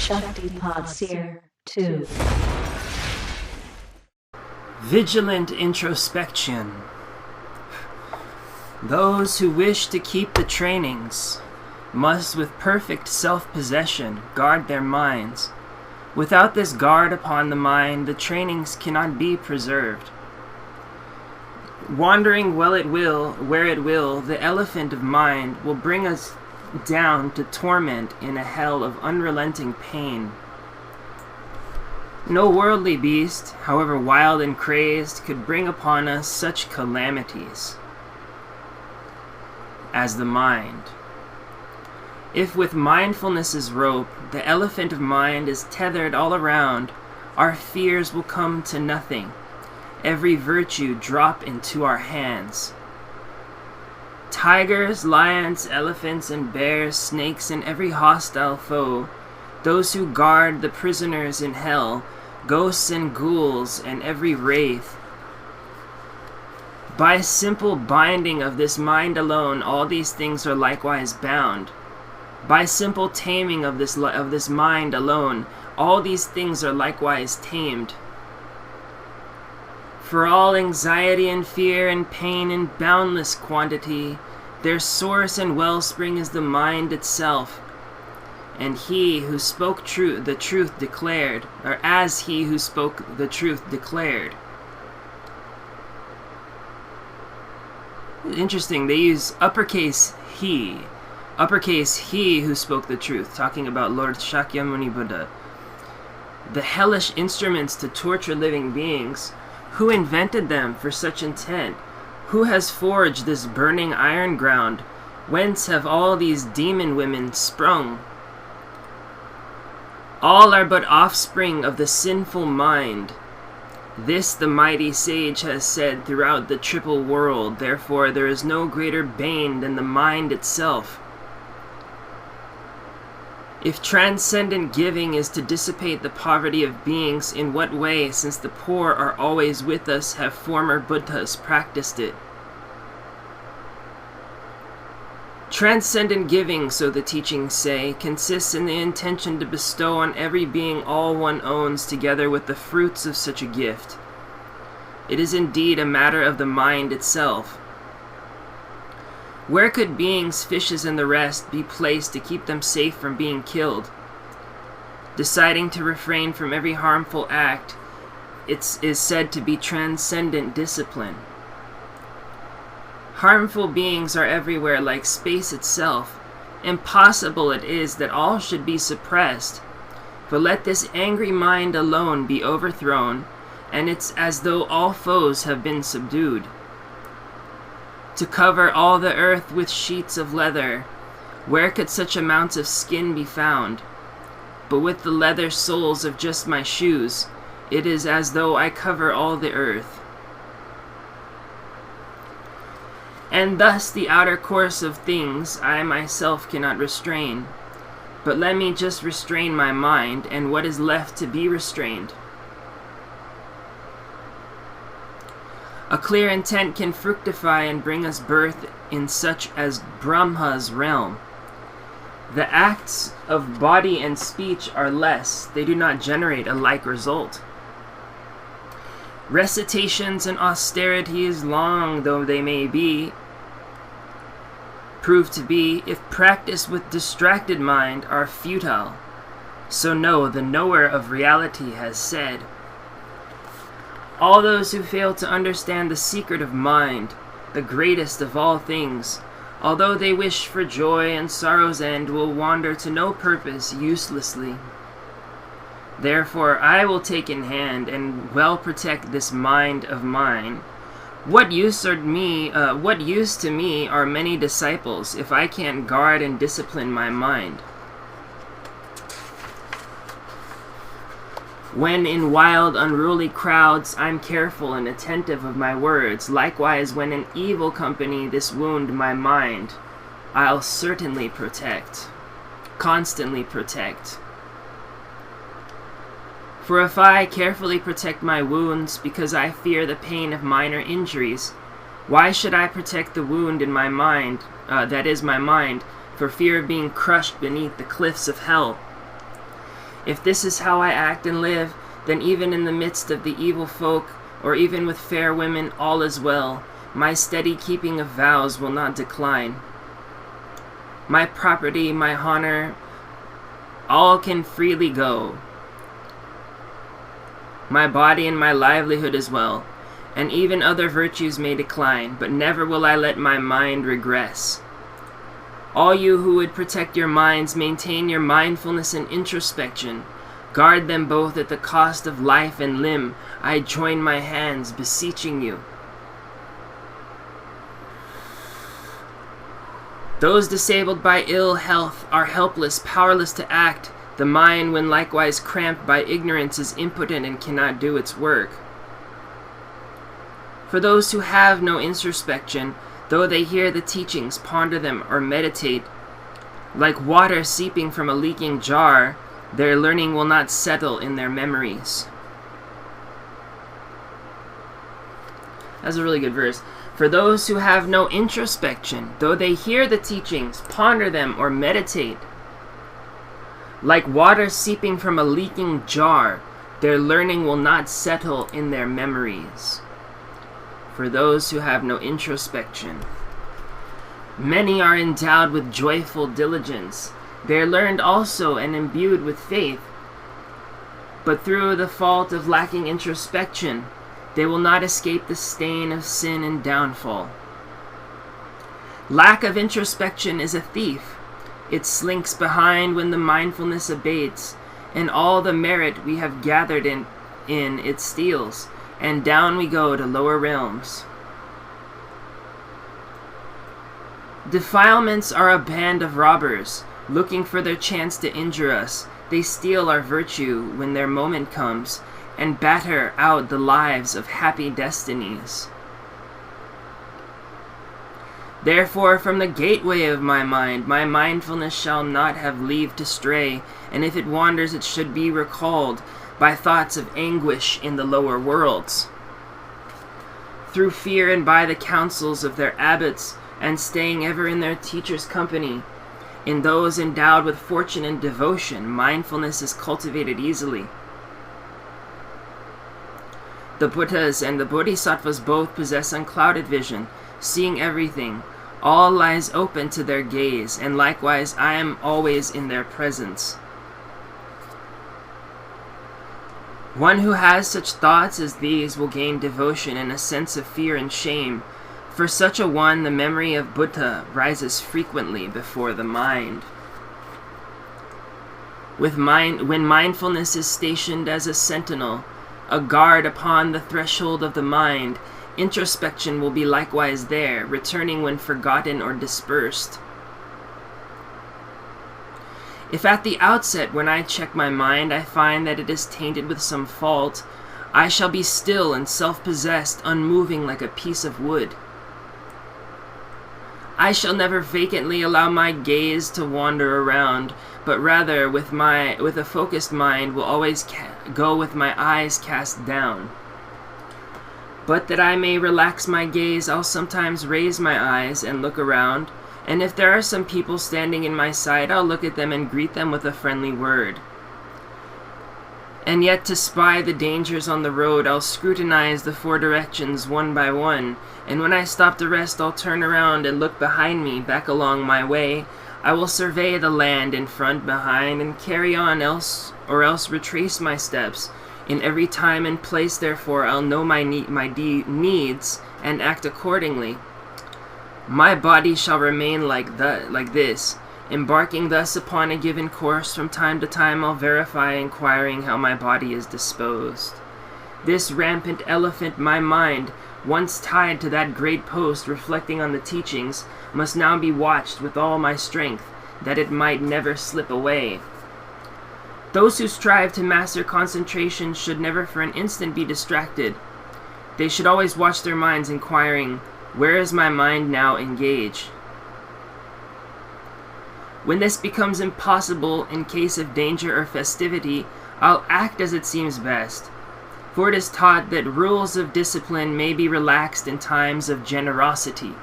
Shantideva 2. Vigilant introspection. Those who wish to keep the trainings must with perfect self-possession guard their minds. Without this guard upon the mind, the trainings cannot be preserved. Wandering where it will, the elephant of mind will bring us down to torment in a hell of unrelenting pain. No worldly beast, however wild and crazed, could bring upon us such calamities as the mind. If with mindfulness's rope the elephant of mind is tethered all around, our fears will come to nothing, every virtue drop into our hands. Tigers, lions, elephants, and bears, snakes, and every hostile foe, those who guard the prisoners in hell, ghosts and ghouls, and every wraith. By simple binding of this mind alone, all these things are likewise bound. By simple taming of this mind alone, all these things are likewise tamed. For all anxiety and fear and pain in boundless quantity, their source and wellspring is the mind itself. And he who spoke the truth declared, or as he who spoke the truth declared. Interesting, they use uppercase he who spoke the truth, talking about Lord Shakyamuni Buddha. The hellish instruments to torture living beings, who invented them for such intent? Who has forged this burning iron ground? Whence have all these demon women sprung? All are but offspring of the sinful mind. This the mighty sage has said throughout the triple world, therefore there is no greater bane than the mind itself. If transcendent giving is to dissipate the poverty of beings, in what way, since the poor are always with us, have former Buddhas practiced it? Transcendent giving, so the teachings say, consists in the intention to bestow on every being all one owns, together with the fruits of such a gift. It is indeed a matter of the mind itself. Where could beings, fishes, and the rest be placed to keep them safe from being killed? Deciding to refrain from every harmful act, it is said to be transcendent discipline. Harmful beings are everywhere like space itself. Impossible it is that all should be suppressed. But let this angry mind alone be overthrown, and it's as though all foes have been subdued. To cover all the earth with sheets of leather, where could such amounts of skin be found? But with the leather soles of just my shoes, it is as though I cover all the earth. And thus the outer course of things I myself cannot restrain. But let me just restrain my mind, and what is left to be restrained? A clear intent can fructify and bring us birth in such as Brahma's realm. The acts of body and speech are less, they do not generate a like result. Recitations and austerities, long though they may be, prove to be, if practiced with distracted mind, are futile. So know, the knower of reality has said, all those who fail to understand the secret of mind, the greatest of all things, although they wish for joy and sorrow's end, will wander to no purpose uselessly. Therefore I will take in hand and well protect this mind of mine. What use to me are many disciples if I can't guard and discipline my mind? When in wild, unruly crowds I'm careful and attentive of my words, likewise when in evil company this wound my mind, I'll certainly protect, constantly protect. For if I carefully protect my wounds because I fear the pain of minor injuries, why should I protect the wound in my mind, that is my mind, for fear of being crushed beneath the cliffs of hell? If this is how I act and live, then even in the midst of the evil folk, or even with fair women, all is well. My steady keeping of vows will not decline. My property, my honor, all can freely go. My body and my livelihood as well, and even other virtues may decline, but never will I let my mind regress. All you who would protect your minds, maintain your mindfulness and introspection. Guard them both at the cost of life and limb. I join my hands, beseeching you. Those disabled by ill health are helpless, powerless to act. The mind, when likewise cramped by ignorance, is impotent and cannot do its work. For those who have no introspection, though they hear the teachings, ponder them, or meditate, like water seeping from a leaking jar, their learning will not settle in their memories. That's a really good verse. For those who have no introspection, though they hear the teachings, ponder them, or meditate, like water seeping from a leaking jar, their learning will not settle in their memories. For those who have no introspection. Many are endowed with joyful diligence. They are learned also and imbued with faith. But through the fault of lacking introspection, they will not escape the stain of sin and downfall. Lack of introspection is a thief. It slinks behind when the mindfulness abates, and all the merit we have gathered in it steals, and down we go to lower realms. Defilements are a band of robbers, looking for their chance to injure us. They steal our virtue when their moment comes, and batter out the lives of happy destinies. Therefore, from the gateway of my mind, my mindfulness shall not have leave to stray, and if it wanders, it should be recalled by thoughts of anguish in the lower worlds. Through fear and by the counsels of their abbots, and staying ever in their teachers' company, in those endowed with fortune and devotion, mindfulness is cultivated easily. The Buddhas and the Bodhisattvas both possess unclouded vision, seeing everything. All lies open to their gaze, and likewise I am always in their presence. One who has such thoughts as these will gain devotion and a sense of fear and shame. For such a one, the memory of Buddha rises frequently before the mind. When mindfulness is stationed as a sentinel, a guard upon the threshold of the mind, introspection will be likewise there, returning when forgotten or dispersed. If at the outset, when I check my mind, I find that it is tainted with some fault, I shall be still and self-possessed, unmoving like a piece of wood. I shall never vacantly allow my gaze to wander around, but rather with a focused mind will always go with my eyes cast down. But that I may relax my gaze, I'll sometimes raise my eyes and look around, and if there are some people standing in my sight, I'll look at them and greet them with a friendly word. And yet to spy the dangers on the road, I'll scrutinize the four directions one by one, and when I stop to rest, I'll turn around and look behind me, back along my way. I will survey the land in front, behind, and carry on else retrace my steps. In every time and place, therefore, I'll know my needs and act accordingly. My body shall remain like this. Embarking thus upon a given course, from time to time I'll verify, inquiring how my body is disposed. This rampant elephant, my mind, once tied to that great post, reflecting on the teachings, must now be watched with all my strength, that it might never slip away. Those who strive to master concentration should never for an instant be distracted. They should always watch their minds, inquiring, where is my mind now engaged? When this becomes impossible in case of danger or festivity, I'll act as it seems best. For it is taught that rules of discipline may be relaxed in times of generosity.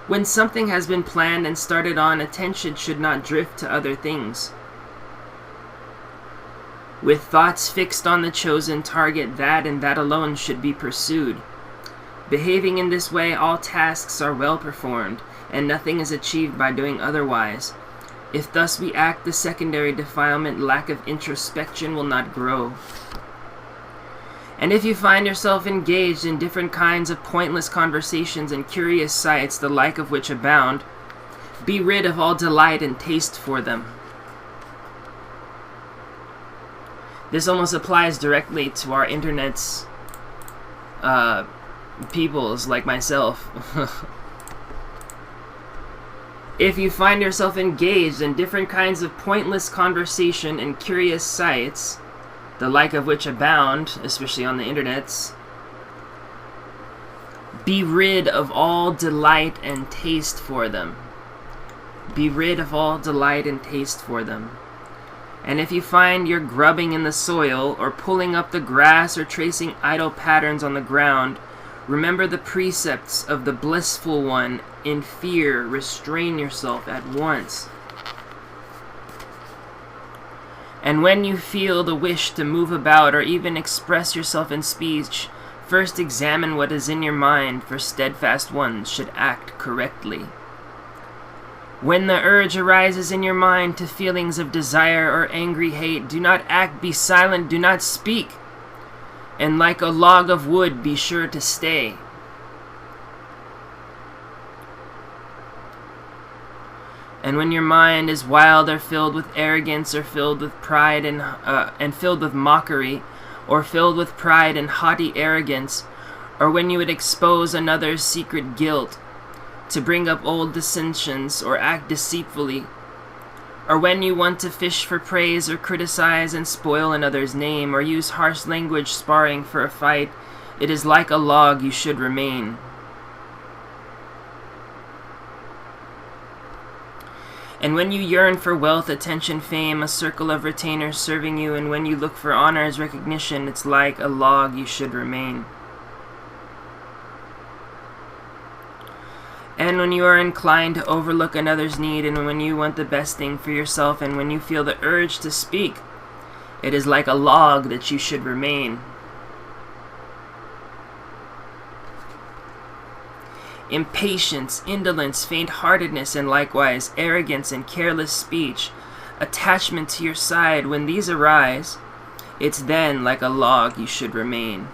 When something has been planned and started on, attention should not drift to other things. With thoughts fixed on the chosen target, that and that alone should be pursued. Behaving in this way, all tasks are well performed, and nothing is achieved by doing otherwise. If thus we act, the secondary defilement, lack of introspection, will not grow. And if you find yourself engaged in different kinds of pointless conversations and curious sights, the like of which abound, be rid of all delight and taste for them. This almost applies directly to our internet's peoples like myself. If you find yourself engaged in different kinds of pointless conversation and curious sights, the like of which abound, especially on the internets, be rid of all delight and taste for them. Be rid of all delight and taste for them. And if you find you're grubbing in the soil, or pulling up the grass, or tracing idle patterns on the ground, remember the precepts of the blissful one. In fear, restrain yourself at once. And when you feel the wish to move about, or even express yourself in speech, first examine what is in your mind, for steadfast ones should act correctly. When the urge arises in your mind to feelings of desire or angry hate, do not act, be silent, do not speak. And like a log of wood, be sure to stay. And when your mind is wild or filled with arrogance, or filled with pride and filled with mockery, or filled with pride and haughty arrogance, or when you would expose another's secret guilt, to bring up old dissensions, or act deceitfully, or when you want to fish for praise, or criticize and spoil another's name, or use harsh language sparring for a fight, it is like a log you should remain. And when you yearn for wealth, attention, fame, a circle of retainers serving you, and when you look for honors, recognition, it's like a log you should remain. And when you are inclined to overlook another's need, and when you want the best thing for yourself, and when you feel the urge to speak, it is like a log that you should remain. Impatience, indolence, faint-heartedness, and likewise arrogance and careless speech, attachment to your side, when these arise, it's then like a log you should remain.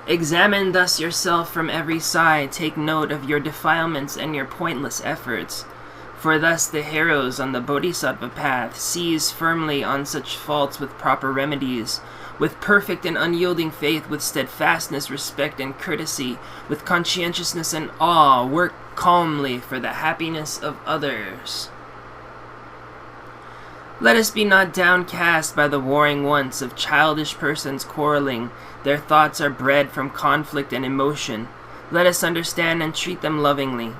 Examine thus yourself from every side, take note of your defilements and your pointless efforts, for thus the heroes on the Bodhisattva path seize firmly on such faults with proper remedies, with perfect and unyielding faith, with steadfastness, respect, and courtesy, with conscientiousness and awe, work calmly for the happiness of others. Let us be not downcast by the warring wants of childish persons quarreling. Their thoughts are bred from conflict and emotion. Let us understand and treat them lovingly.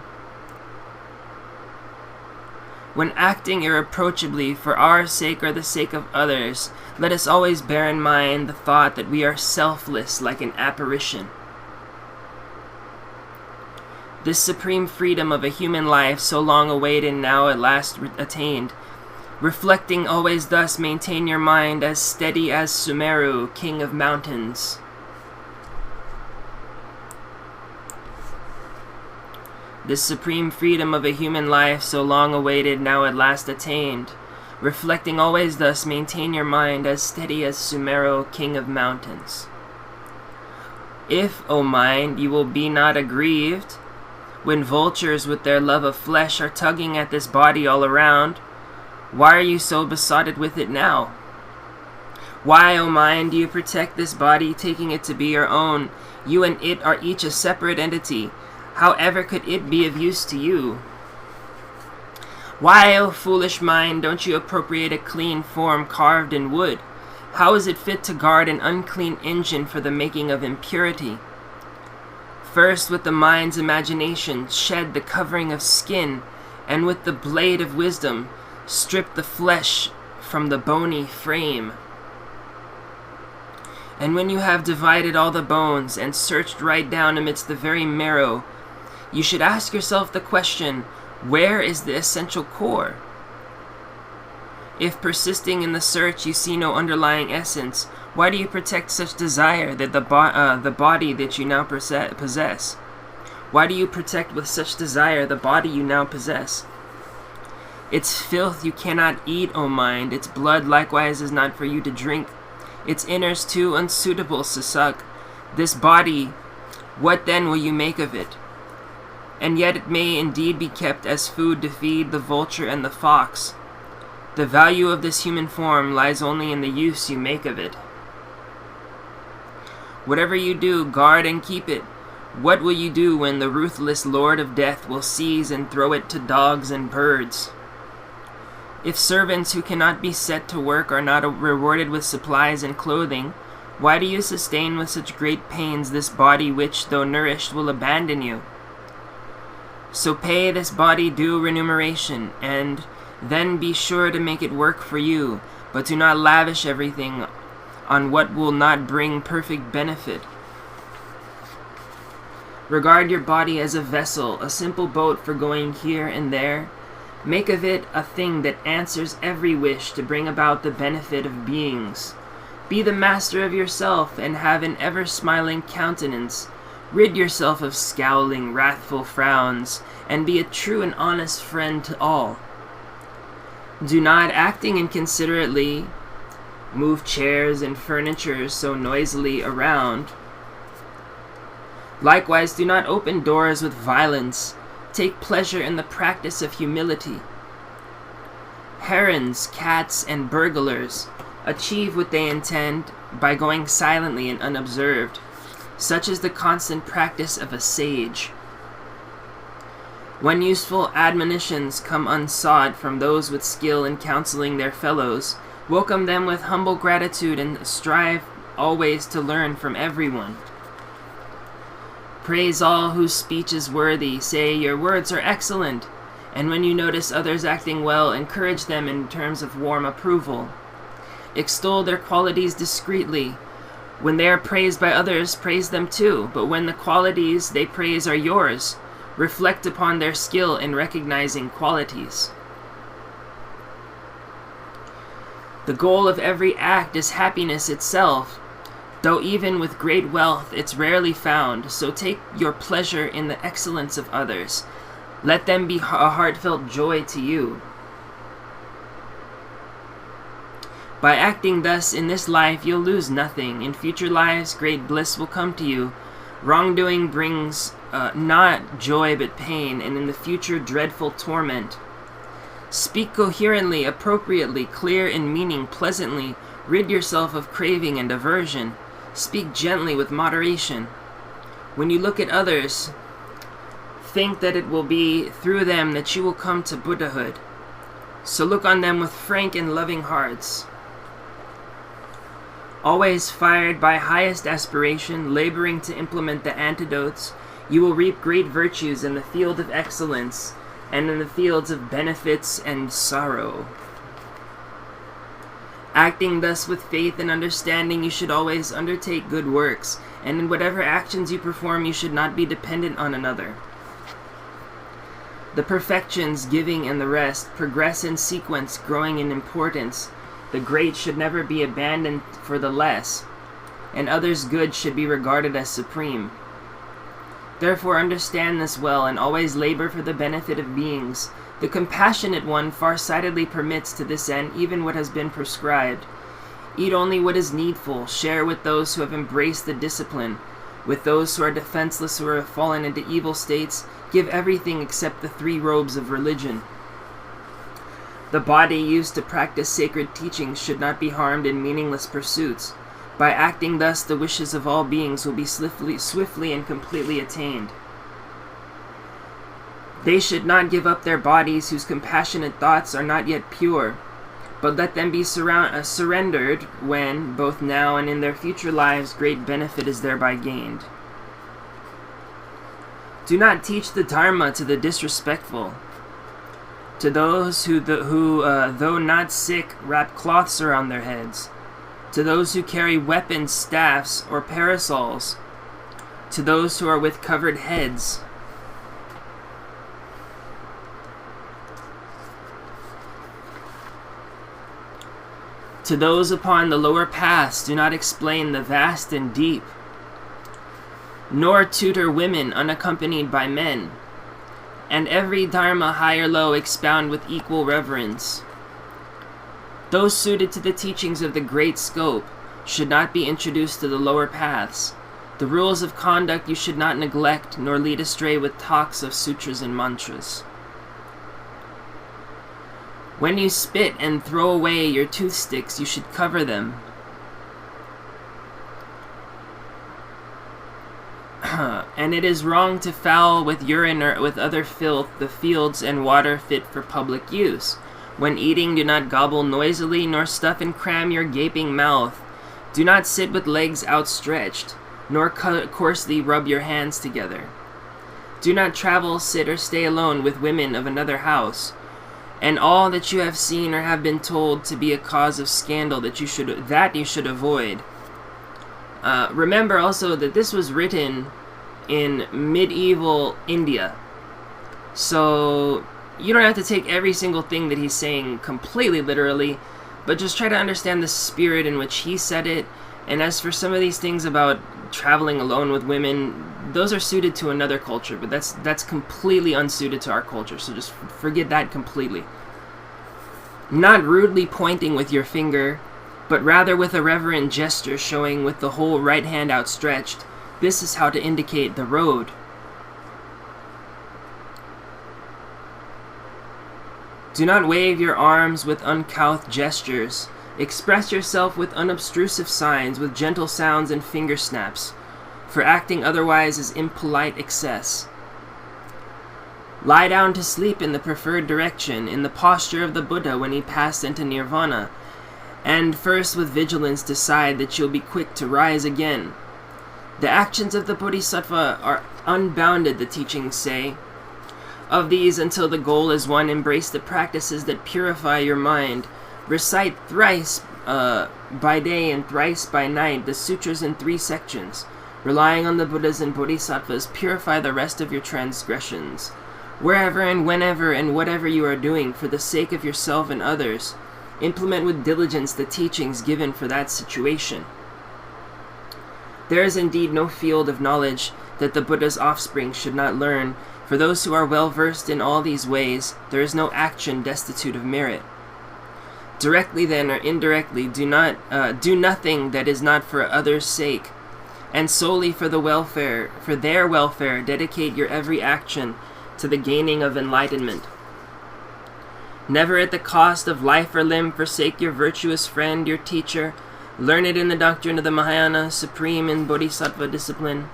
When acting irreproachably for our sake or the sake of others, let us always bear in mind the thought that we are selfless like an apparition. This supreme freedom of a human life, so long awaited, now at last attained. Reflecting always thus, maintain your mind as steady as Sumeru, king of mountains. This supreme freedom of a human life, so long awaited, now at last attained. Reflecting always thus, maintain your mind as steady as Sumeru, king of mountains. If, O mind, you will be not aggrieved, when vultures with their love of flesh are tugging at this body all around, why are you so besotted with it now? Why, O mind, do you protect this body, taking it to be your own? You and it are each a separate entity. However could it be of use to you? Why, O foolish mind, don't you appropriate a clean form carved in wood? How is it fit to guard an unclean engine for the making of impurity? First, with the mind's imagination, shed the covering of skin, and with the blade of wisdom, strip the flesh from the bony frame. And when you have divided all the bones and searched right down amidst the very marrow, you should ask yourself the question, where is the essential core? If persisting in the search you see no underlying essence, why do you protect such desire that the body that you now possess? Why do you protect with such desire the body you now possess? Its filth you cannot eat, O mind, its blood likewise is not for you to drink, its innards too unsuitable to suck. This body, what then will you make of it? And yet it may indeed be kept as food to feed the vulture and the fox. The value of this human form lies only in the use you make of it. Whatever you do, guard and keep it. What will you do when the ruthless Lord of Death will seize and throw it to dogs and birds? If servants who cannot be set to work are not rewarded with supplies and clothing, why do you sustain with such great pains this body which, though nourished, will abandon you? So pay this body due remuneration, and then be sure to make it work for you, but do not lavish everything on what will not bring perfect benefit. Regard your body as a vessel, a simple boat for going here and there. Make of it a thing that answers every wish to bring about the benefit of beings. Be the master of yourself and have an ever-smiling countenance. Rid yourself of scowling, wrathful frowns, and be a true and honest friend to all. Do not, acting inconsiderately, move chairs and furniture so noisily around. Likewise, do not open doors with violence. Take pleasure in the practice of humility. Herons, cats, and burglars achieve what they intend by going silently and unobserved. Such is the constant practice of a sage. When useful admonitions come unsought from those with skill in counseling their fellows, welcome them with humble gratitude and strive always to learn from everyone. Praise all whose speech is worthy, say your words are excellent, and when you notice others acting well, encourage them in terms of warm approval. Extol their qualities discreetly. When they are praised by others, praise them too, but when the qualities they praise are yours, reflect upon their skill in recognizing qualities. The goal of every act is happiness itself. Though even with great wealth it's rarely found, so take your pleasure in the excellence of others. Let them be a heartfelt joy to you. By acting thus in this life you'll lose nothing. In future lives great bliss will come to you. Wrongdoing brings not joy but pain, and in the future dreadful torment. Speak coherently, appropriately, clear in meaning, pleasantly. Rid yourself of craving and aversion. Speak gently with moderation. When you look at others, think that it will be through them that you will come to Buddhahood. So look on them with frank and loving hearts. Always fired by highest aspiration, laboring to implement the antidotes, you will reap great virtues in the field of excellence and in the fields of benefits and sorrow. Acting thus with faith and understanding, you should always undertake good works, and in whatever actions you perform, you should not be dependent on another. The perfections, giving and the rest, progress in sequence, growing in importance. The great should never be abandoned for the less, and others' good should be regarded as supreme. Therefore understand this well, and always labor for the benefit of beings. The compassionate one farsightedly permits to this end even what has been prescribed. Eat only what is needful, share with those who have embraced the discipline. With those who are defenseless or have fallen into evil states, give everything except the 3 robes of religion. The body used to practice sacred teachings should not be harmed in meaningless pursuits. By acting thus, the wishes of all beings will be swiftly and completely attained. They should not give up their bodies whose compassionate thoughts are not yet pure, but let them be surrendered when, both now and in their future lives, great benefit is thereby gained. Do not teach the Dharma to the disrespectful, to those who though not sick, wrap cloths around their heads, to those who carry weapons, staffs, or parasols, to those who are with covered heads. To those upon the lower paths, do not explain the vast and deep, nor tutor women unaccompanied by men, and every dharma high or low expound with equal reverence. Those suited to the teachings of the great scope should not be introduced to the lower paths. The rules of conduct you should not neglect, nor lead astray with talks of sutras and mantras. When you spit and throw away your toothsticks, you should cover them. And it is wrong to foul with urine or with other filth the fields and water fit for public use. When eating, do not gobble noisily, nor stuff and cram your gaping mouth. Do not sit with legs outstretched, nor coarsely rub your hands together. Do not travel, sit, or stay alone with women of another house. And all that you have seen or have been told to be a cause of scandal that you should avoid. Remember also that this was written in medieval India. So you don't have to take every single thing that he's saying completely literally, but just try to understand the spirit in which he said it. And as for some of these things about traveling alone with women, those are suited to another culture, but that's completely unsuited to our culture, so just forget that completely. Not rudely pointing with your finger, but rather with a reverent gesture showing with the whole right hand outstretched. This is how to indicate the road. Do not wave your arms with uncouth gestures. Express yourself with unobtrusive signs, with gentle sounds and finger snaps, for acting otherwise is impolite excess. Lie down to sleep in the preferred direction, in the posture of the Buddha when he passed into nirvana, and first with vigilance decide that you'll be quick to rise again. The actions of the Bodhisattva are unbounded, the teachings say. Of these, until the goal is won, embrace the practices that purify your mind. Recite thrice by day and thrice by night the sutras in 3 sections. Relying on the Buddhas and Bodhisattvas, purify the rest of your transgressions. Wherever and whenever and whatever you are doing, for the sake of yourself and others, implement with diligence the teachings given for that situation. There is indeed no field of knowledge that the Buddha's offspring should not learn. For those who are well versed in all these ways, there is no action destitute of merit. Directly then or indirectly, do nothing that is not for others' sake, and solely for their welfare, dedicate your every action to the gaining of enlightenment. Never at the cost of life or limb forsake your virtuous friend, your teacher. Learn it in the doctrine of the Mahayana, supreme in Bodhisattva discipline.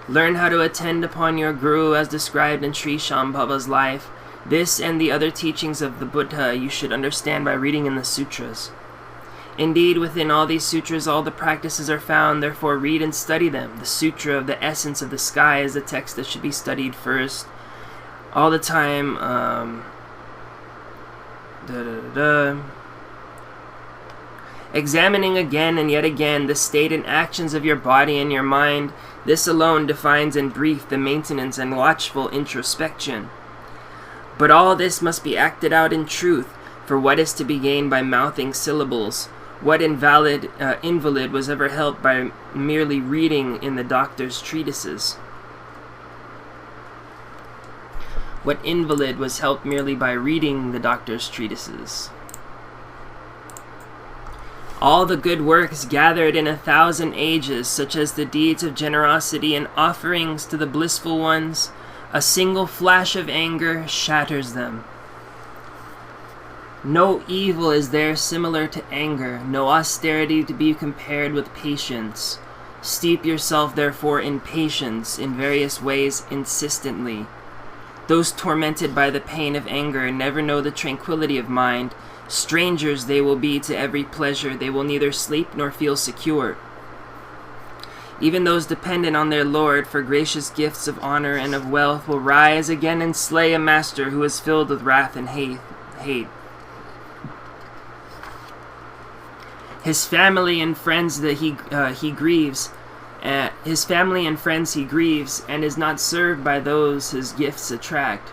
Learn how to attend upon your Guru as described in Sri Shambhava's life. This and the other teachings of the Buddha you should understand by reading in the sutras. Indeed, within all these sutras all the practices are found, therefore read and study them. The Sutra of the Essence of the Sky is the text that should be studied first. All the time, examining again and yet again the state and actions of your body and your mind. This alone defines in brief the maintenance and watchful introspection. But all this must be acted out in truth, for what is to be gained by mouthing syllables? What invalid invalid was ever helped by merely reading in the doctor's treatises? What invalid was helped merely by reading the doctor's treatises? All the good works gathered in 1,000 ages, such as the deeds of generosity and offerings to the blissful ones, a single flash of anger shatters them. No evil is there similar to anger, no austerity to be compared with patience. Steep yourself therefore in patience in various ways insistently. Those tormented by the pain of anger never know the tranquility of mind. Strangers they will be to every pleasure, they will neither sleep nor feel secure. Even those dependent on their Lord for gracious gifts of honor and of wealth will rise again and slay a master who is filled with wrath and hate. His family and friends that he grieves. His family and friends he grieves, and is not served by those his gifts attract.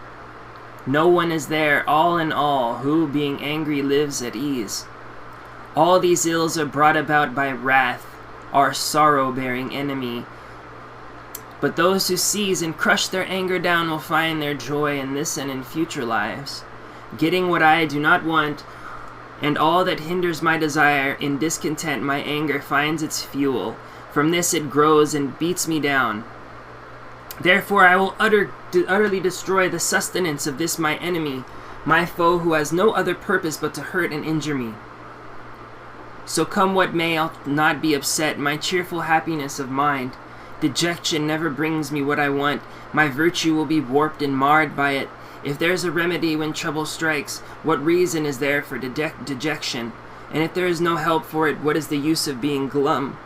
No one is there, all in all, who, being angry, lives at ease. All these ills are brought about by wrath, our sorrow-bearing enemy. But those who seize and crush their anger down will find their joy in this and in future lives. Getting what I do not want, and all that hinders my desire, in discontent my anger finds its fuel. From this it grows and beats me down. Therefore I will utterly destroy the sustenance of this my enemy, my foe who has no other purpose but to hurt and injure me. So come what may, I'll not be upset, my cheerful happiness of mind. Dejection never brings me what I want, my virtue will be warped and marred by it. If there's a remedy when trouble strikes, what reason is there for dejection? And if there is no help for it, what is the use of being glum?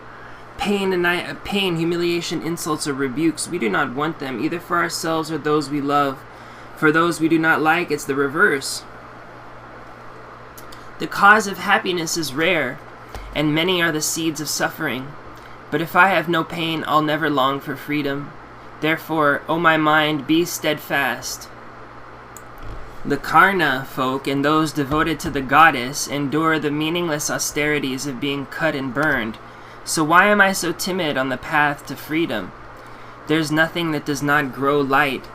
Pain, humiliation, insults, or rebukes, we do not want them, either for ourselves or those we love. For those we do not like, it's the reverse. The cause of happiness is rare, and many are the seeds of suffering. But if I have no pain, I'll never long for freedom. Therefore, O my mind, be steadfast. The Karna folk and those devoted to the goddess endure the meaningless austerities of being cut and burned. So why am I so timid on the path to freedom? There's nothing that does not grow light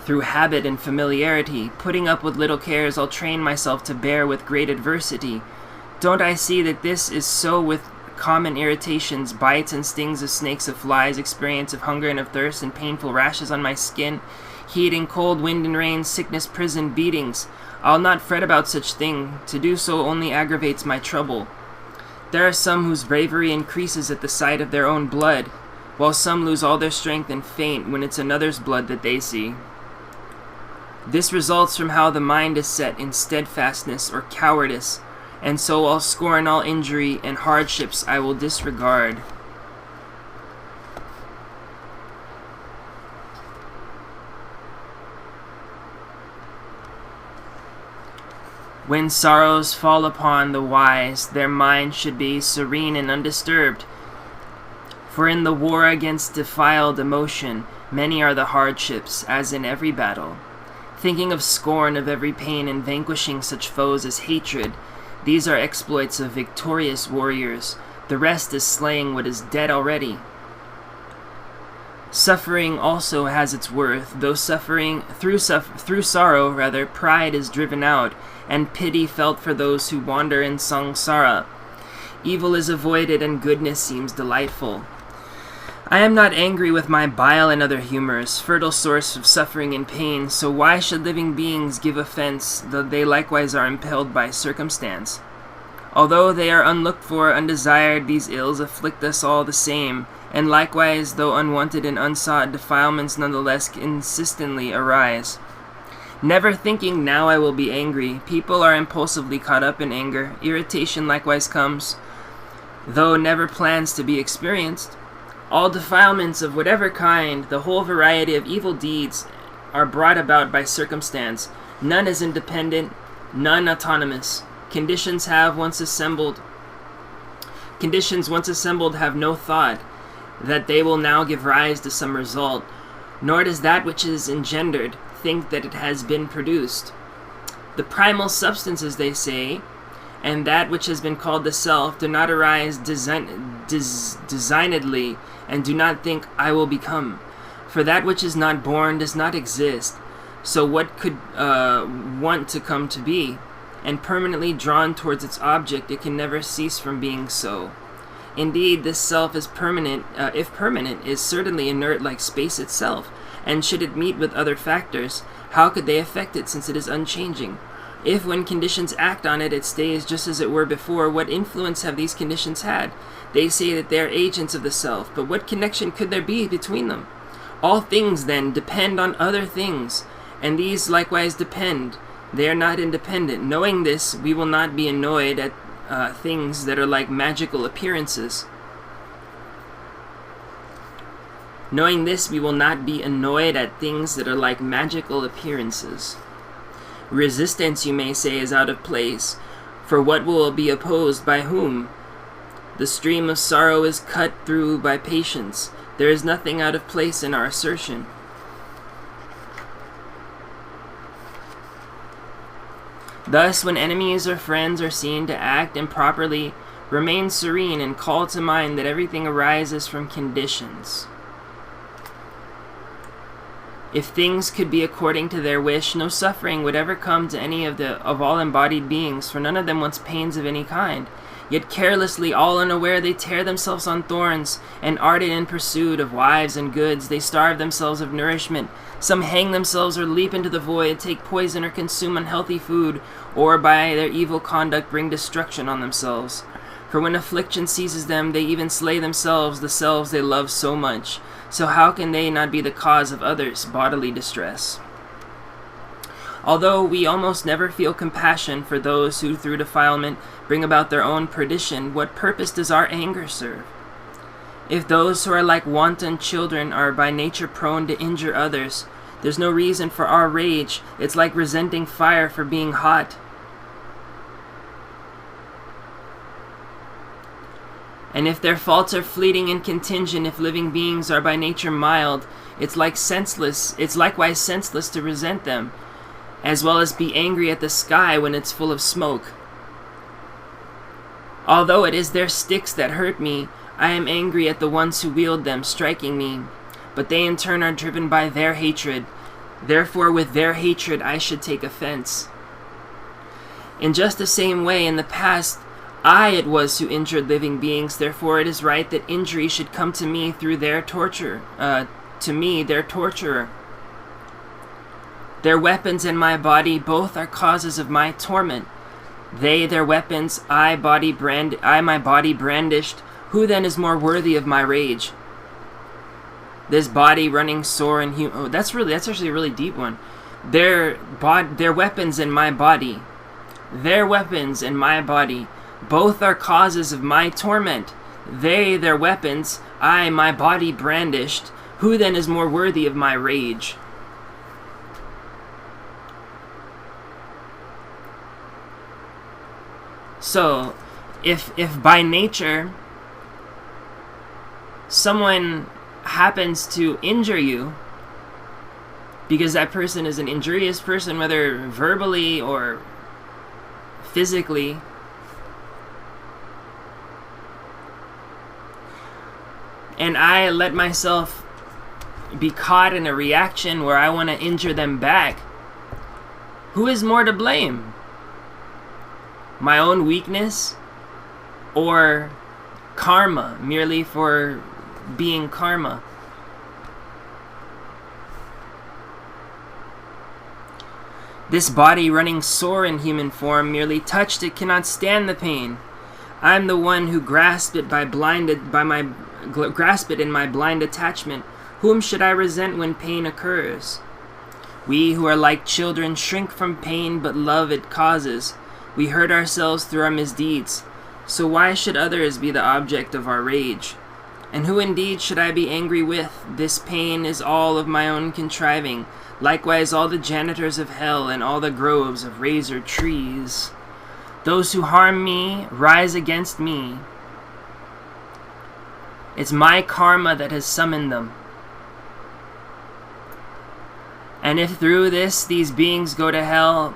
through habit and familiarity. Putting up with little cares, I'll train myself to bear with great adversity. Don't I see that this is so with common irritations, bites and stings of snakes, of flies, experience of hunger and of thirst, and painful rashes on my skin, heat and cold, wind and rain, sickness, prison, beatings? I'll not fret about such thing. To do so only aggravates my trouble. There are some whose bravery increases at the sight of their own blood, while some lose all their strength and faint when it's another's blood that they see. This results from how the mind is set in steadfastness or cowardice, and so I'll scorn all injury, and hardships I will disregard. When sorrows fall upon the wise, their mind should be serene and undisturbed. For in the war against defiled emotion, many are the hardships, as in every battle. Thinking of scorn of every pain and vanquishing such foes as hatred, these are exploits of victorious warriors. The rest is slaying what is dead already. Suffering also has its worth, though through sorrow, pride is driven out, and pity felt for those who wander in samsara. Evil is avoided, and goodness seems delightful. I am not angry with my bile and other humors, fertile source of suffering and pain, so why should living beings give offense, though they likewise are impelled by circumstance? Although they are unlooked for, undesired, these ills afflict us all the same, and likewise, though unwanted and unsought, defilements nonetheless insistently arise. Never thinking, now I will be angry, people are impulsively caught up in anger. Irritation likewise comes, though never plans to be experienced. All defilements of whatever kind, the whole variety of evil deeds, are brought about by circumstance. None is independent, none autonomous. Conditions once assembled have no thought that they will now give rise to some result, nor does that which is engendered think that it has been produced. The primal substances, they say, and that which has been called the self, do not arise designedly, and do not think, I will become. For that which is not born does not exist, so what could want to come to be? And permanently drawn towards its object, it can never cease from being so. Indeed, this self is permanent, if permanent, is certainly inert like space itself, and should it meet with other factors, how could they affect it since it is unchanging? If when conditions act on it, it stays just as it were before, what influence have these conditions had? They say that they are agents of the self, but what connection could there be between them? All things, then, depend on other things, and these likewise depend. They are not independent. Knowing this, we will not be annoyed at things that are like magical appearances. Knowing this, we will not be annoyed at things that are like magical appearances. Resistance, you may say, is out of place, for what will be opposed by whom? The stream of sorrow is cut through by patience. There is nothing out of place in our assertion. Thus, when enemies or friends are seen to act improperly, remain serene and call to mind that everything arises from conditions. If things could be according to their wish, no suffering would ever come to any of all embodied beings, for none of them wants pains of any kind. Yet carelessly, all unaware, they tear themselves on thorns, and ardent in pursuit of wives and goods, they starve themselves of nourishment. Some hang themselves or leap into the void, take poison or consume unhealthy food, or by their evil conduct bring destruction on themselves. For when affliction seizes them, they even slay themselves, the selves they love so much. So how can they not be the cause of others' bodily distress? Although we almost never feel compassion for those who through defilement bring about their own perdition, what purpose does our anger serve? If those who are like wanton children are by nature prone to injure others, there's no reason for our rage. It's like resenting fire for being hot. And if their faults are fleeting and contingent, if living beings are by nature mild, it's likewise senseless to resent them, as well as be angry at the sky when it's full of smoke. Although it is their sticks that hurt me, I am angry at the ones who wield them, striking me, but they in turn are driven by their hatred. Therefore, with their hatred, I should take offense. In just the same way, in the past, it was who injured living beings. Therefore, it is right that injury should come to me through their torture, to me, their torturer. Their weapons and my body, both are causes of my torment. They, their weapons, I my body brandished. Who then is more worthy of my rage? This body running sore and that's actually a really deep one. Their weapons and my body. Their weapons and my body, both are causes of my torment. They, their weapons, I, my body brandished. Who then is more worthy of my rage? So, if by nature someone happens to injure you, because that person is an injurious person, whether verbally or physically, and I let myself be caught in a reaction where I want to injure them back, who is more to blame? My own weakness or karma, merely for being karma? This body running sore in human form, merely touched it cannot stand the pain. I am the one who grasp it in my blind attachment. Whom should I resent when pain occurs? We who are like children shrink from pain, but love it causes. We hurt ourselves through our misdeeds. So why should others be the object of our rage? And who indeed should I be angry with? This pain is all of my own contriving. Likewise all the janitors of hell and all the groves of razor trees. Those who harm me rise against me. It's my karma that has summoned them. And if through this these beings go to hell,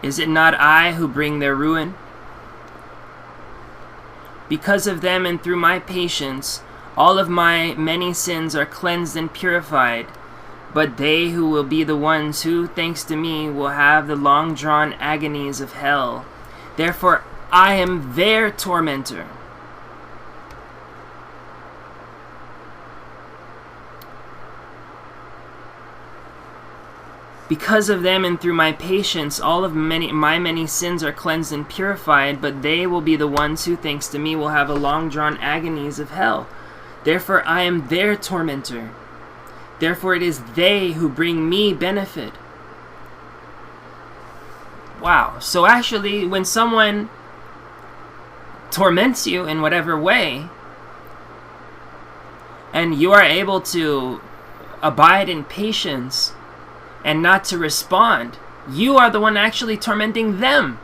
is it not I who bring their ruin? Because of them and through my patience, all of my many sins are cleansed and purified. But they who will be the ones who, thanks to me, will have the long-drawn agonies of hell. Therefore, I am their tormentor. Because of them and through my patience, all of my many sins are cleansed and purified, but they will be the ones who, thanks to me, will have the long-drawn agonies of hell. Therefore, I am their tormentor. Therefore, it is they who bring me benefit. Wow. So actually, when someone torments you in whatever way, and you are able to abide in patience and not to respond, you are the one actually tormenting them,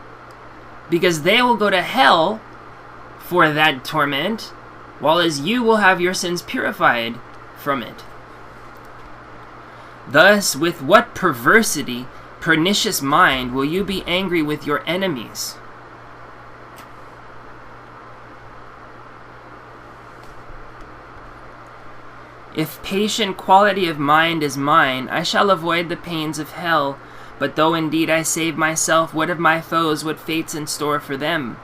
because they will go to hell for that torment, while as you will have your sins purified from it. Thus, with what perversity, pernicious mind, will you be angry with your enemies? If patient quality of mind is mine, I shall avoid the pains of hell. But though indeed I save myself, what of my foes, what fate's in store for them?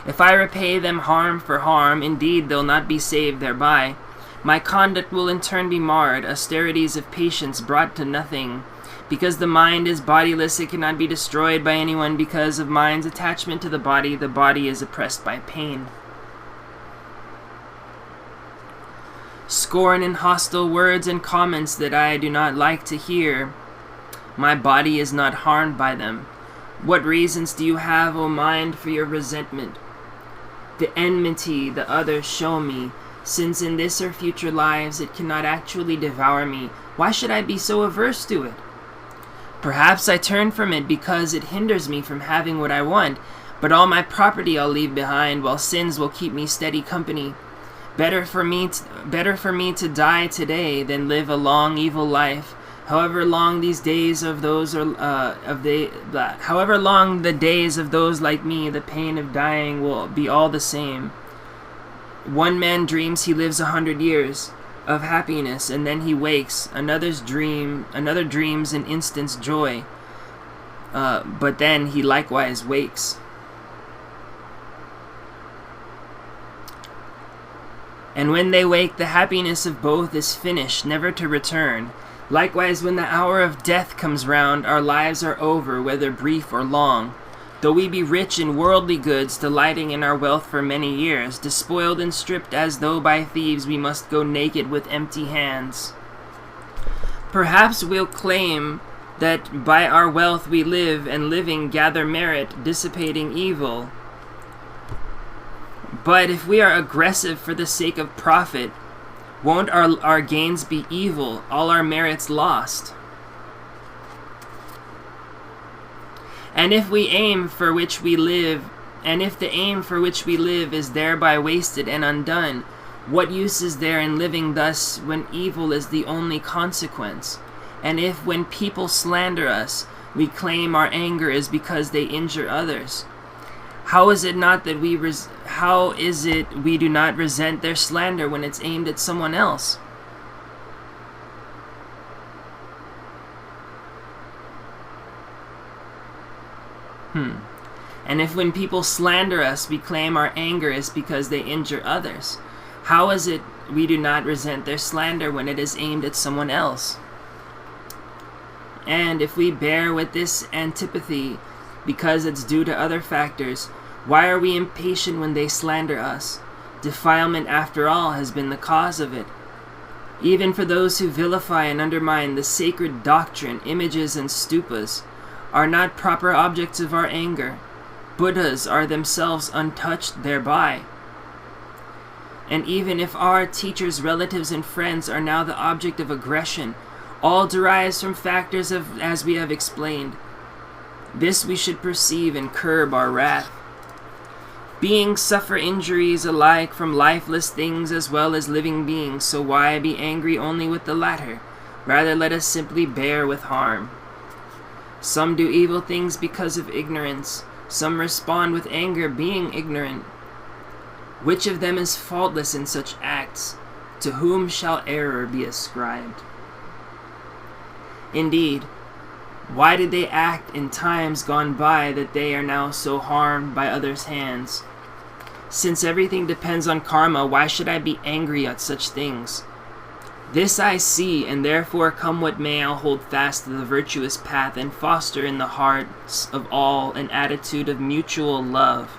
If I repay them harm for harm, indeed they'll not be saved thereby. My conduct will in turn be marred, austerities of patience brought to nothing. Because the mind is bodiless, it cannot be destroyed by anyone. Because of mind's attachment to the body is oppressed by pain. Scorn and hostile words and comments that I do not like to hear. My body is not harmed by them. What reasons do you have, O mind, for your resentment? The enmity the others show me, since in this or future lives it cannot actually devour me, why should I be so averse to it? Perhaps I turn from it because it hinders me from having what I want, but all my property I'll leave behind, while sins will keep me steady company. Better for me to die today than live a long evil life. However long these days of those however long the days of those like me, the pain of dying will be all the same. One man dreams he lives 100 years of happiness, and then he wakes. Another dreams an instant's joy, but then he likewise wakes. And when they wake, the happiness of both is finished, never to return. Likewise, when the hour of death comes round, our lives are over, whether brief or long. Though we be rich in worldly goods, delighting in our wealth for many years, despoiled and stripped as though by thieves, we must go naked with empty hands. Perhaps we'll claim that by our wealth we live, and living gather merit, dissipating evil. But if we are aggressive for the sake of profit, won't our gains be evil, all our merits lost? And if the aim for which we live is thereby wasted and undone, what use is there in living thus when evil is the only consequence? And if when people slander us, we claim our anger is because they injure others, how is it we do not resent their slander when it's aimed at someone else? And if when people slander us, we claim our anger is because they injure others, how is it we do not resent their slander when it is aimed at someone else? And if we bear with this antipathy because it's due to other factors, why are we impatient when they slander us? Defilement, after all, has been the cause of it. Even for those who vilify and undermine the sacred doctrine, images and stupas are not proper objects of our anger. Buddhas are themselves untouched thereby. And even if our teachers, relatives, and friends are now the object of aggression, all derives from factors as we have explained. This we should perceive and curb our wrath. Beings suffer injuries alike from lifeless things as well as living beings, so why be angry only with the latter? Rather let us simply bear with harm. Some do evil things because of ignorance. Some respond with anger being ignorant. Which of them is faultless in such acts? To whom shall error be ascribed? Indeed, why did they act in times gone by that they are now so harmed by others' hands? Since everything depends on karma, why should I be angry at such things? This I see, and therefore come what may, I'll hold fast to the virtuous path and foster in the hearts of all an attitude of mutual love.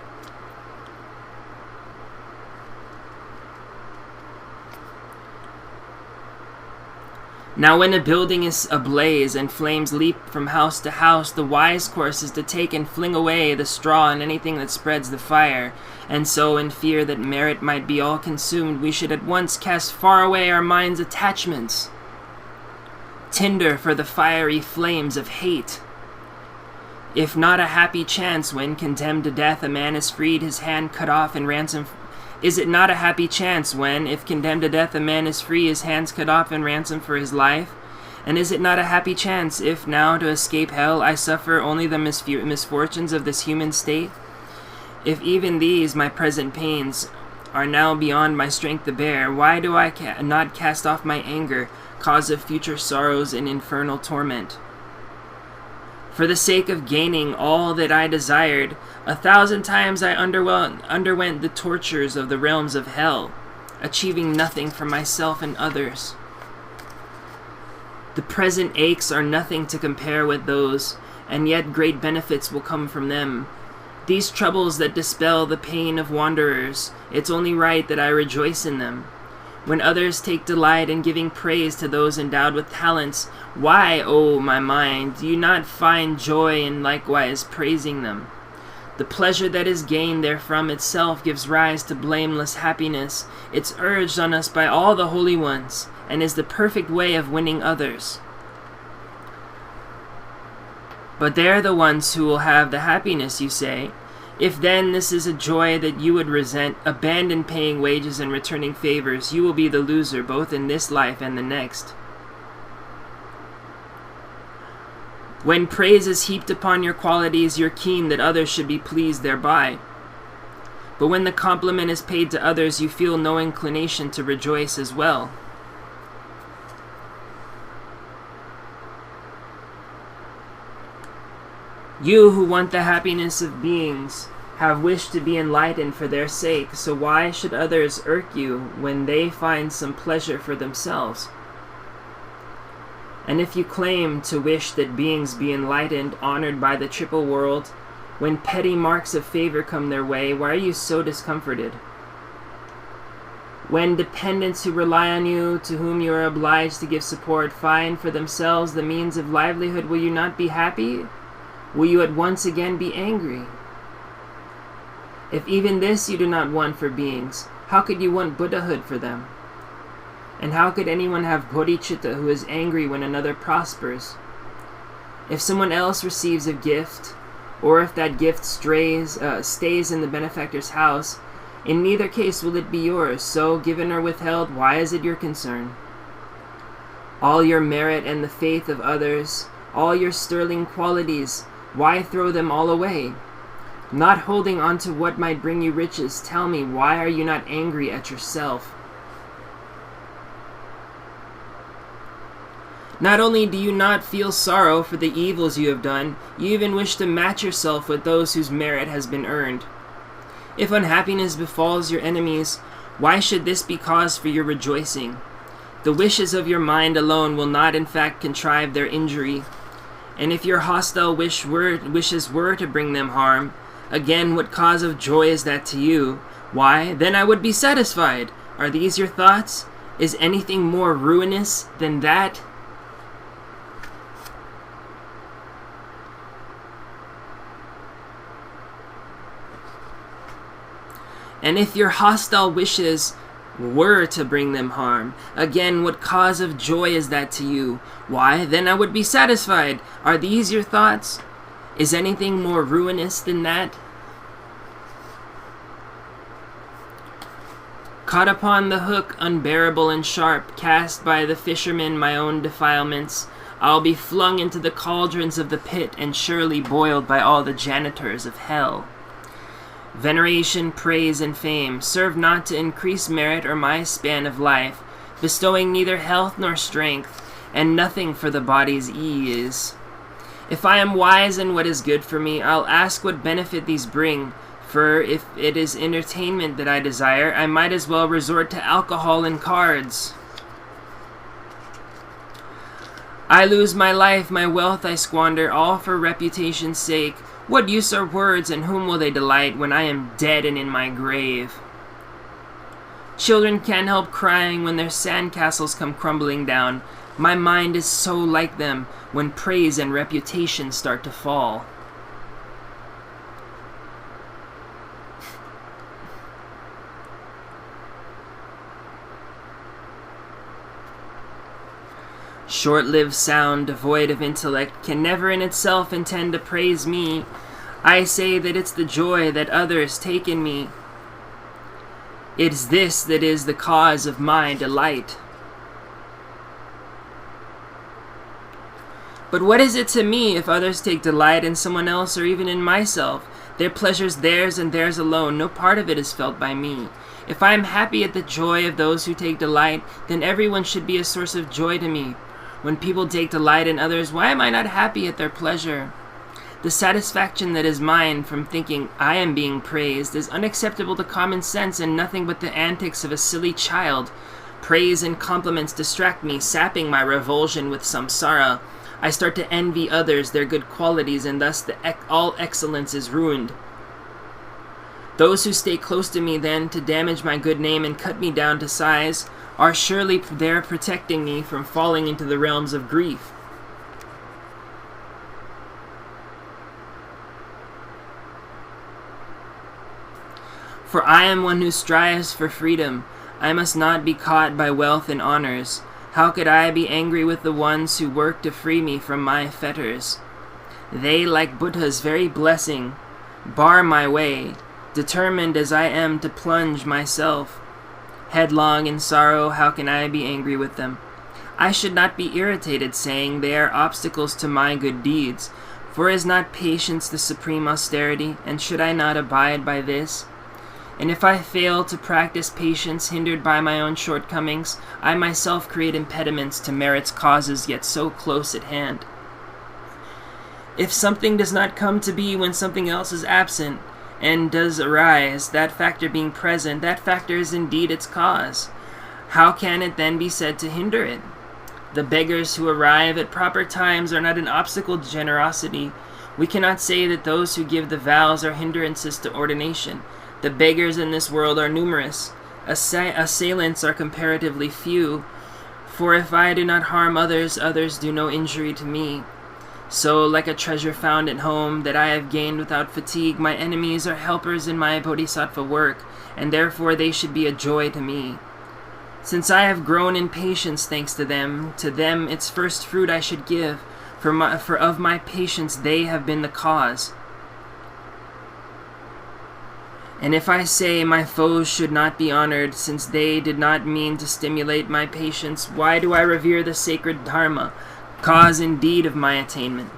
Now when a building is ablaze and flames leap from house to house, the wise course is to take and fling away the straw and anything that spreads the fire. And so, in fear that merit might be all consumed, we should at once cast far away our mind's attachments, tinder for the fiery flames of hate. If not a happy chance when, condemned to death, a man is freed, his hand cut off, and Is it not a happy chance when, if condemned to death, a man is free, his hands cut off in ransom for his life? And is it not a happy chance if now, to escape hell, I suffer only the misfortunes of this human state? If even these, my present pains, are now beyond my strength to bear, why do I not cast off my anger, cause of future sorrows and infernal torment? For the sake of gaining all that I desired, 1,000 times I underwent the tortures of the realms of hell, achieving nothing for myself and others. The present aches are nothing to compare with those, and yet great benefits will come from them. These troubles that dispel the pain of wanderers, it's only right that I rejoice in them. When others take delight in giving praise to those endowed with talents, why, O my mind, do you not find joy in likewise praising them? The pleasure that is gained therefrom itself gives rise to blameless happiness. It's urged on us by all the holy ones, and is the perfect way of winning others. But they're the ones who will have the happiness, you say. If then this is a joy that you would resent, abandon paying wages and returning favors, you will be the loser both in this life and the next. When praise is heaped upon your qualities, you're keen that others should be pleased thereby. But when the compliment is paid to others, you feel no inclination to rejoice as well. You who want the happiness of beings have wished to be enlightened for their sake, so why should others irk you when they find some pleasure for themselves? And if you claim to wish that beings be enlightened, honored by the triple world, when petty marks of favor come their way, why are you so discomforted? When dependents who rely on you, to whom you are obliged to give support, find for themselves the means of livelihood, will you not be happy? Will you at once again be angry? If even this you do not want for beings, how could you want Buddhahood for them? And how could anyone have bodhicitta who is angry when another prospers? If someone else receives a gift, or if that gift stays in the benefactor's house, in neither case will it be yours, so, given or withheld, why is it your concern? All your merit and the faith of others, all your sterling qualities, why throw them all away? Not holding on to what might bring you riches, tell me, why are you not angry at yourself? Not only do you not feel sorrow for the evils you have done, you even wish to match yourself with those whose merit has been earned. If unhappiness befalls your enemies, why should this be cause for your rejoicing? The wishes of your mind alone will not in fact contrive their injury. And if your hostile wishes were to bring them harm, again, what cause of joy is that to you? Why, then I would be satisfied. Are these your thoughts? Is anything more ruinous than that? And if your hostile wishes were to bring them harm, again, what cause of joy is that to you? Why, then I would be satisfied. Are these your thoughts? Is anything more ruinous than that? Caught upon the hook, unbearable and sharp, cast by the fishermen my own defilements, I'll be flung into the cauldrons of the pit and surely boiled by all the janitors of hell. Veneration, praise, and fame serve not to increase merit or my span of life, bestowing neither health nor strength, and nothing for the body's ease. If I am wise in what is good for me, I'll ask what benefit these bring, for if it is entertainment that I desire, I might as well resort to alcohol and cards. I lose my life, my wealth I squander, all for reputation's sake. What use are words, and whom will they delight when I am dead and in my grave? Children can't help crying when their sandcastles come crumbling down. My mind is so like them when praise and reputation start to fall. Short-lived sound, devoid of intellect, can never in itself intend to praise me. I say that it's the joy that others take in me. It is this that is the cause of my delight. But what is it to me if others take delight in someone else or even in myself? Their pleasure's theirs and theirs alone. No part of it is felt by me. If I am happy at the joy of those who take delight, then everyone should be a source of joy to me. When people take delight in others, why am I not happy at their pleasure? The satisfaction that is mine from thinking I am being praised is unacceptable to common sense and nothing but the antics of a silly child. Praise and compliments distract me, sapping my revulsion with samsara. I start to envy others their good qualities, and thus all excellence is ruined. Those who stay close to me then to damage my good name and cut me down to size are surely there protecting me from falling into the realms of grief. For I am one who strives for freedom. I must not be caught by wealth and honors. How could I be angry with the ones who work to free me from my fetters? They, like Buddha's very blessing, bar my way, determined as I am to plunge myself. Headlong in sorrow, how can I be angry with them? I should not be irritated, saying they are obstacles to my good deeds. For is not patience the supreme austerity, and should I not abide by this? And if I fail to practice patience, hindered by my own shortcomings, I myself create impediments to merit's causes yet so close at hand. If something does not come to be when something else is absent, and does arise, that factor being present, that factor is indeed its cause. How can it then be said to hinder it? The beggars who arrive at proper times are not an obstacle to generosity. We cannot say that those who give the vows are hindrances to ordination. The beggars in this world are numerous. Assailants are comparatively few. For if I do not harm others, others do no injury to me. So, like a treasure found at home that I have gained without fatigue, my enemies are helpers in my Bodhisattva work, and therefore they should be a joy to me. Since I have grown in patience thanks to them its first fruit I should give, for of my patience they have been the cause. And if I say my foes should not be honored, since they did not mean to stimulate my patience, why do I revere the sacred Dharma, cause indeed of my attainment?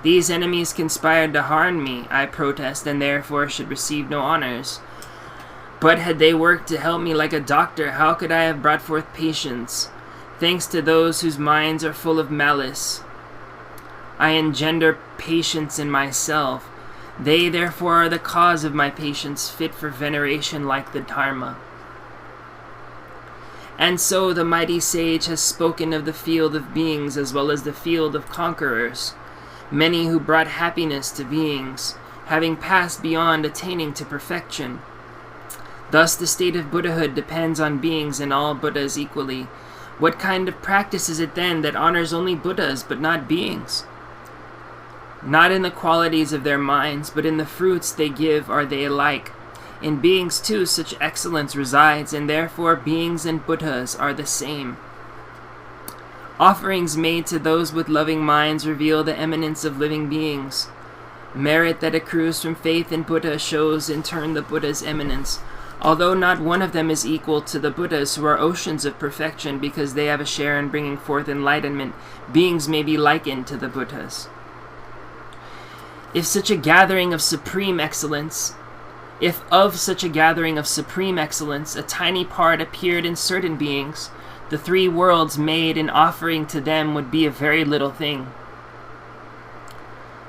These enemies conspired to harm me, I protest, and therefore should receive no honors. But had they worked to help me like a doctor, how could I have brought forth patience? Thanks to those whose minds are full of malice, I engender patience in myself. They therefore are the cause of my patience, fit for veneration like the Dharma. And so the mighty sage has spoken of the field of beings as well as the field of conquerors, many who brought happiness to beings, having passed beyond attaining to perfection. Thus the state of Buddhahood depends on beings and all Buddhas equally. What kind of practice is it then that honors only Buddhas but not beings? Not in the qualities of their minds, but in the fruits they give are they alike. In beings too such excellence resides, and therefore beings and Buddhas are the same. Offerings made to those with loving minds reveal the eminence of living beings. Merit that accrues from faith in Buddha shows in turn the Buddha's eminence. Although not one of them is equal to the Buddhas, who are oceans of perfection because they have a share in bringing forth enlightenment, beings may be likened to the Buddhas. If of such a gathering of supreme excellence, a tiny part appeared in certain beings, the three worlds made in offering to them would be a very little thing.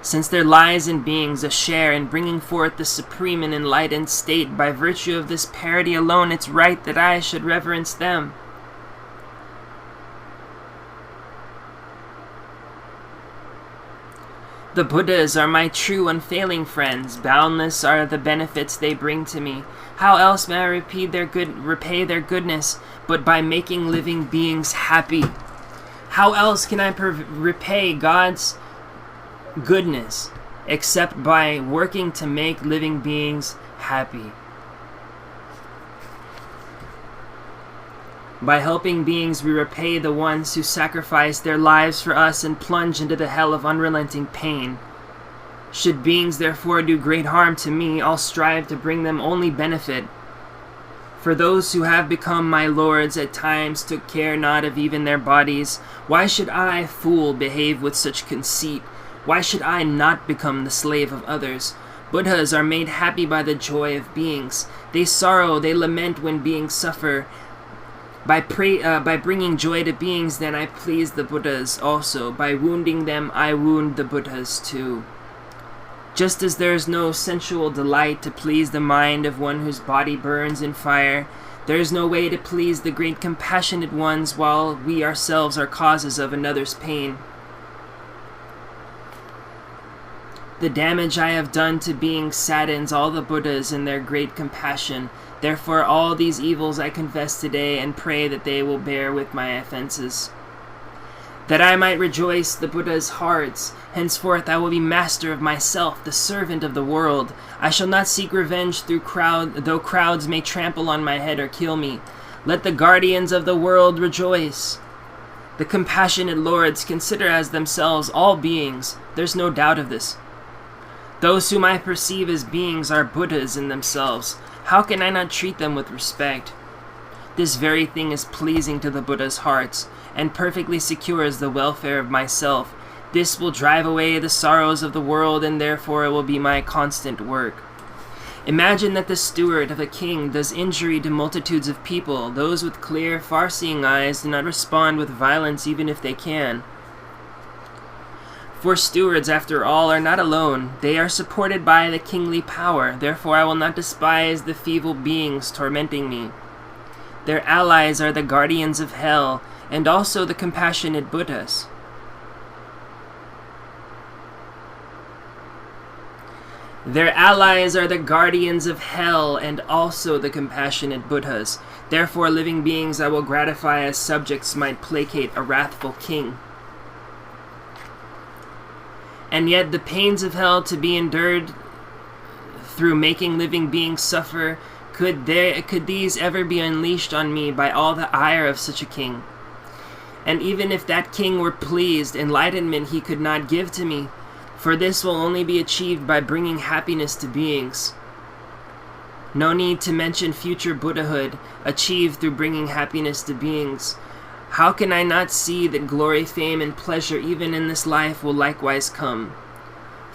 Since there lies in beings a share in bringing forth the supreme and enlightened state, by virtue of this parity alone it's right that I should reverence them. The Buddhas are my true unfailing friends. Boundless are the benefits they bring to me. How else may I repay their goodness but by making living beings happy? How else can I repay God's goodness except by working to make living beings happy? By helping beings, we repay the ones who sacrifice their lives for us and plunge into the hell of unrelenting pain. Should beings therefore do great harm to me, I'll strive to bring them only benefit. For those who have become my lords at times took care not of even their bodies. Why should I, fool, behave with such conceit? Why should I not become the slave of others? Buddhas are made happy by the joy of beings. They sorrow, they lament when beings suffer. By bringing joy to beings, then I please the Buddhas also. By wounding them, I wound the Buddhas too. Just as there is no sensual delight to please the mind of one whose body burns in fire, there is no way to please the great compassionate ones while we ourselves are causes of another's pain. The damage I have done to beings saddens all the Buddhas in their great compassion. Therefore all these evils I confess today and pray that they will bear with my offenses. That I might rejoice the Buddha's hearts, henceforth I will be master of myself, the servant of the world. I shall not seek revenge though crowds may trample on my head or kill me. Let the guardians of the world rejoice. The compassionate lords consider as themselves all beings. There's no doubt of this. Those whom I perceive as beings are Buddhas in themselves. How can I not treat them with respect? This very thing is pleasing to the Buddha's hearts, and perfectly secures the welfare of myself. This will drive away the sorrows of the world, and therefore it will be my constant work. Imagine that the steward of a king does injury to multitudes of people. Those with clear, far-seeing eyes do not respond with violence even if they can. For stewards, after all, are not alone. They are supported by the kingly power. Therefore I will not despise the feeble beings tormenting me. Their allies are the guardians of hell, and also the compassionate Buddhas. Their allies are the guardians of hell, and also the compassionate Buddhas. Therefore living beings I will gratify as subjects might placate a wrathful king. And yet the pains of hell to be endured through making living beings suffer, could these ever be unleashed on me by all the ire of such a king? And even if that king were pleased, enlightenment he could not give to me, for this will only be achieved by bringing happiness to beings. No need to mention future Buddhahood, achieved through bringing happiness to beings. How can I not see that glory, fame, and pleasure even in this life will likewise come?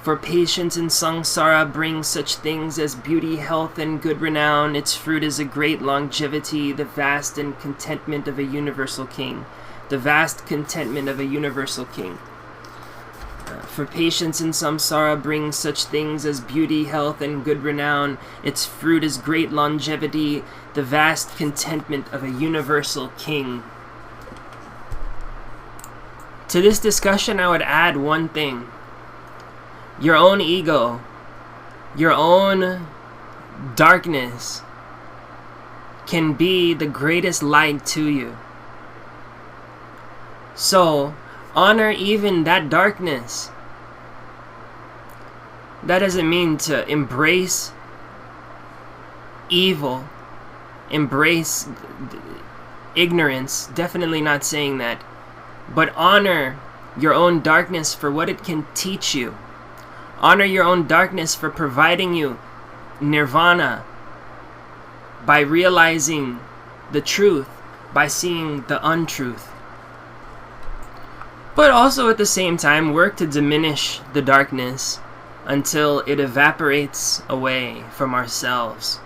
For patience in samsara brings such things as beauty, health, and good renown. Its fruit is a great longevity, the vast and contentment of a universal king. The vast contentment of a universal king. For patience in samsara brings such things as beauty, health, and good renown. Its fruit is great longevity, the vast contentment of a universal king. To this discussion, I would add one thing. Your own ego, your own darkness can be the greatest light to you. So, honor even that darkness. That doesn't mean to embrace evil, embrace ignorance. Definitely not saying that. But honor your own darkness for what it can teach you. Honor your own darkness for providing you nirvana by realizing the truth, by seeing the untruth. But also at the same time, work to diminish the darkness until it evaporates away from ourselves.